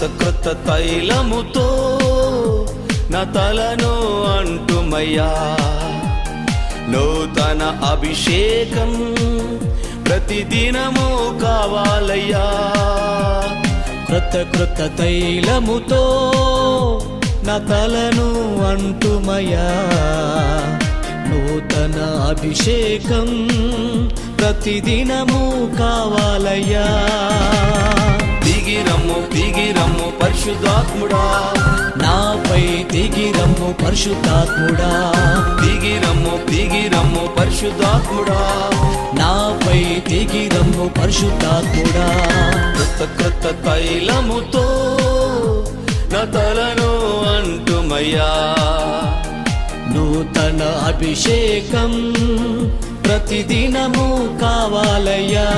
క్రొత్త తైలముతో నా తలను అంటుమయ్యా. నూతన అభిషేకం ప్రతిదినము కావాలయ్యా. క్రొత్త తైలముతో నా తలను అంటుమయ్యా. నూతన అభిషేకం ప్రతిదినము కావాలయ్యా. దిగిరమ్ము పరిశుద్ధాత్ముడా, నాపై దిగిరమ్ము పరిశుద్ధాత్ముడా. దిగిరమ్ము పరిశుద్ధాత్ముడా, నాపై దిగిరమ్ము పరిశుద్ధాత్ముడా. క్రొత్త తైలముతో నా తలను అంటుమయ్యా. నూతన అభిషేకం ప్రతిదినము కావాలయ్యా.